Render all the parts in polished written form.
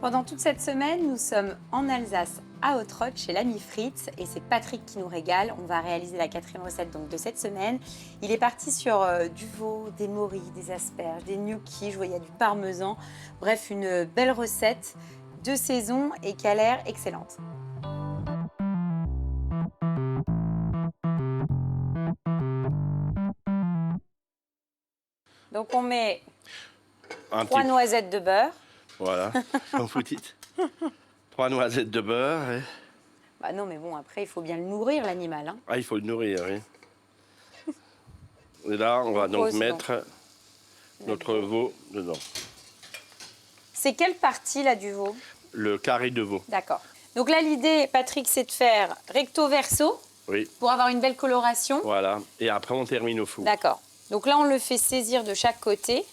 Pendant toute cette semaine, nous sommes en Alsace, à Ottrott, chez l'ami Fritz, et c'est Patrick qui nous régale. On va réaliser la 4e recette donc, de cette semaine. Il est parti sur du veau, des morilles, des asperges, des gnocchis, je vois il y a du parmesan. Bref, une belle recette de saison et qui a l'air excellente. Donc on met 3 noisettes de beurre. Voilà, comme vous dites. 3 noisettes de beurre. Et... Bah non, mais bon, après, il faut bien le nourrir, l'animal. Hein. Ah, il faut le nourrir, oui. Et là, on va donc mettre notre veau dedans. C'est quelle partie, là, du veau? Le carré de veau. D'accord. Donc là, l'idée, Patrick, c'est de faire recto-verso. Oui. Pour avoir une belle coloration. Voilà. Et après, on termine au four. D'accord. Donc là, on le fait saisir de chaque côté.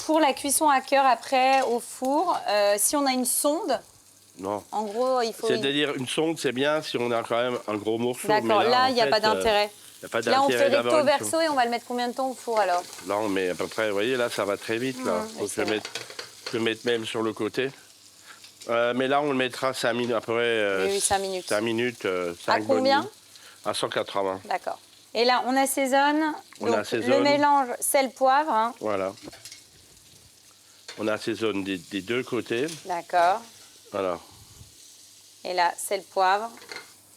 Pour la cuisson à cœur, après, au four, si on a une sonde, non. En gros, il faut... C'est-à-dire, une sonde, c'est bien si on a quand même un gros morceau. D'accord, là, il n'y a pas d'intérêt. Là, on fait recto verso et on va le mettre combien de temps au four, alors? Non, mais à peu près, vous voyez, là, ça va très vite. Là. Donc, je vais le mettre même sur le côté. Mais là, on le mettra 5 minutes, à peu près... oui, 5 minutes. 5 minutes, 5 à combien? À 180. D'accord. Et là, on assaisonne. Donc, le mélange sel-poivre. Hein. Voilà. On assaisonne des deux côtés. D'accord. Voilà. Et là, sel-poivre.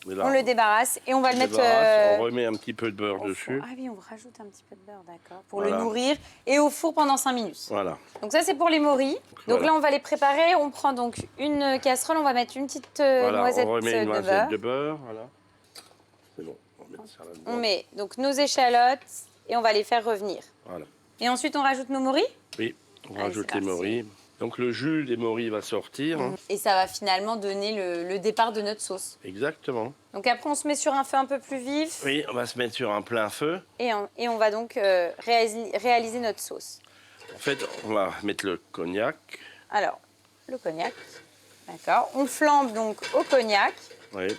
On le débarrasse et on va le mettre... On remet un petit peu de beurre dessus. Ah oui, on rajoute un petit peu de beurre, d'accord. Pour le nourrir et au four pendant 5 minutes. Voilà. Donc ça, c'est pour les morilles. Donc là, on va les préparer. On prend donc une casserole, on va mettre une petite noisette on remet une de noisette beurre. De beurre. Voilà. C'est bon, on va mettre ça là-dedans. On met donc nos échalotes et on va les faire revenir. Voilà. Et ensuite, on rajoute nos morilles? Oui, on rajoute les morilles. Donc le jus des morilles va sortir. Et ça va finalement donner le départ de notre sauce. Exactement. Donc après, on se met sur un feu un peu plus vif. Oui, on va se mettre sur un plein feu. Et on va donc réaliser notre sauce. En fait, on va mettre le cognac. Alors, le cognac, d'accord. On flambe donc au cognac. Oui.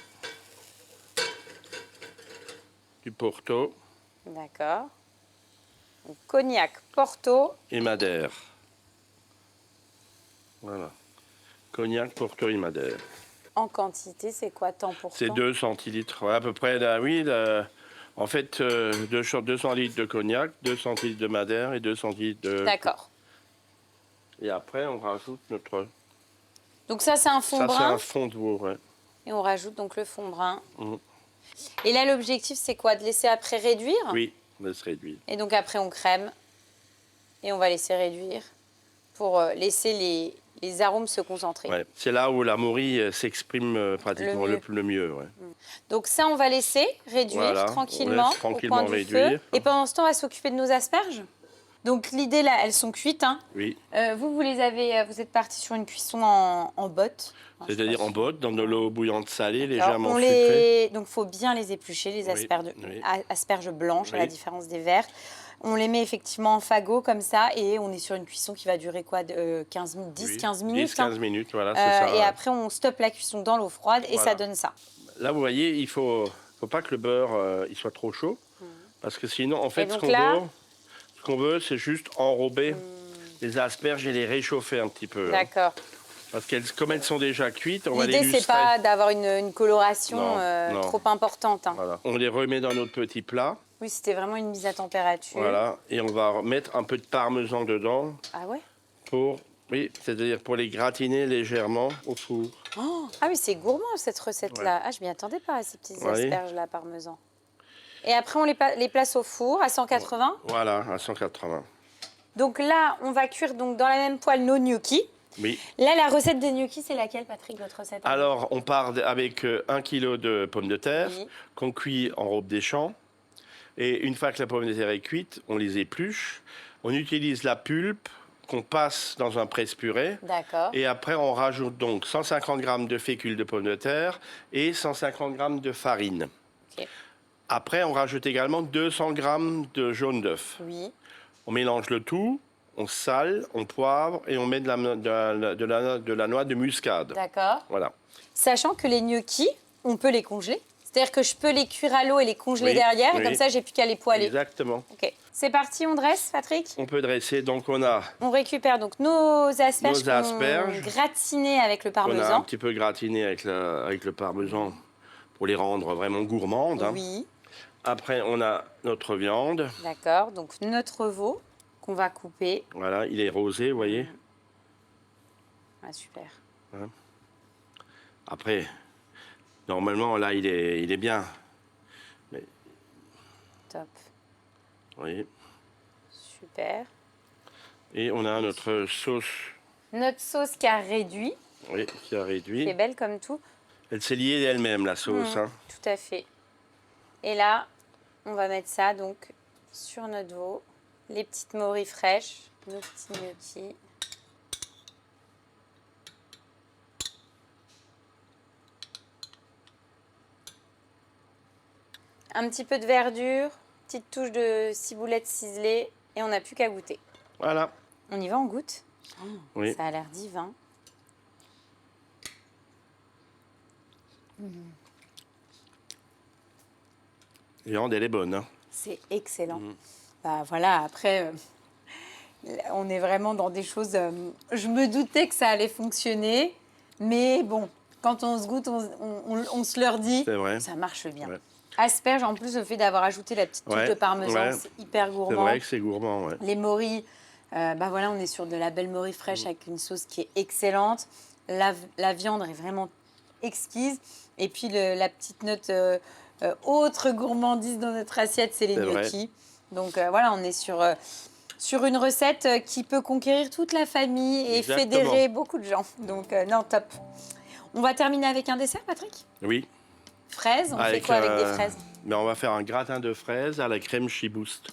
Du Porto. D'accord. Donc, cognac, Porto. Et Madère. Voilà. Cognac, Porto et Madère. En quantité, c'est quoi, temps pour temps? C'est 2 centilitres. Ouais, à peu près, là, oui. Là, en fait, 200 litres de cognac, 2 centilitres de Madère et 2 centilitres de... D'accord. Et après, on rajoute notre... Donc ça, c'est un fond brun? Ça, c'est un fond de veau, ouais. Et on rajoute donc le fond brun. Et là, l'objectif, c'est quoi? De laisser après réduire? Oui, on laisse réduire. Et donc après, on crème. Et on va laisser réduire pour laisser les arômes se concentrer. Ouais. C'est là où la morille s'exprime pratiquement le mieux. Ouais. Donc ça, on va laisser réduire tranquillement au coin du feu. Et pendant ce temps, on va s'occuper de nos asperges. Donc l'idée, là, elles sont cuites. Hein. Oui. Vous êtes parti sur une cuisson en botte. C'est-à-dire en botte, dans de l'eau bouillante salée, légèrement sucrée. Donc il faut bien les éplucher, les asperges blanches, à la différence des vertes. On les met effectivement en fagot comme ça et on est sur une cuisson qui va durer quoi, 10-15 minutes. 10-15 minutes, voilà, c'est ça. Et après, on stoppe la cuisson dans l'eau froide et ça donne ça. Là, vous voyez, il faut pas que le beurre il soit trop chaud parce que sinon, en fait, ce qu'on veut, c'est juste enrober les asperges et les réchauffer un petit peu. D'accord. Parce que comme elles sont déjà cuites, on va les illustrer. L'idée, c'est pas d'avoir une coloration trop importante. Hein. Voilà. On les remet dans notre petit plat. Oui, c'était vraiment une mise à température. Voilà, et on va mettre un peu de parmesan dedans. Ah ouais? C'est-à-dire pour les gratiner légèrement au four. Oh, ah oui, c'est gourmand cette recette-là. Ouais. Ah, je m'y attendais pas à ces petites asperges-là, parmesan. Et après, on les place au four à 180? Voilà, à 180. Donc là, on va cuire donc, dans la même poêle nos gnocchis. Oui. Là, la recette des gnocchis, c'est laquelle, Patrick, votre recette? Alors, on part avec 1 kg de pommes de terre qu'on cuit en robe des champs. Et une fois que la pomme de terre est cuite, on les épluche. On utilise la pulpe qu'on passe dans un presse-purée. D'accord. Et après, on rajoute donc 150 g de fécule de pomme de terre et 150 g de farine. Okay. Après, on rajoute également 200 g de jaune d'œuf. Oui. On mélange le tout, on sale, on poivre et on met de la noix de muscade. D'accord. Voilà. Sachant que les gnocchis, on peut les congeler. C'est-à-dire que je peux les cuire à l'eau et les congeler derrière, et comme ça, j'ai plus qu'à les poêler. Exactement. Ok. C'est parti, on dresse, Patrick? On peut dresser, donc On récupère donc nos asperges, asperges gratinées avec le on a un parmesan. petit peu gratiné avec le parmesan pour les rendre vraiment gourmandes. Oui. Après, on a notre viande. D'accord, donc notre veau qu'on va couper. Voilà, il est rosé, vous voyez. Ah, super. Après, normalement, là, il est bien. Mais, Top. vous voyez. Super. Et on a notre sauce. Notre sauce qui a réduit. Oui, qui a réduit. Qui est belle comme tout. Elle s'est liée elle-même, la sauce. Tout à fait. Et là, on va mettre ça donc sur notre veau. Les petites morilles fraîches, nos petits gnocchis. Un petit peu de verdure, petite touche de ciboulette ciselée et on n'a plus qu'à goûter. Voilà. On y va, on goûte? Oui. Ça a l'air divin. La viande, elle est bonne. C'est excellent. Bah, voilà, après, on est vraiment dans des choses... je me doutais que ça allait fonctionner, mais bon, quand on se goûte, on se leur dit, ça marche bien. Ouais. Asperges, en plus, le fait d'avoir ajouté la petite touche de parmesan, c'est hyper gourmand. C'est vrai que c'est gourmand, Les morilles, bah voilà, on est sur de la belle morille fraîche avec une sauce qui est excellente. La viande est vraiment exquise. Et puis la petite note autre gourmandise dans notre assiette, c'est les gnocchis. Donc voilà, on est sur une recette qui peut conquérir toute la famille et fédérer beaucoup de gens. Donc non, top. On va terminer avec un dessert, Patrick? Oui. Fraises, on fait quoi avec des fraises? On va faire un gratin de fraises à la crème Chibouste.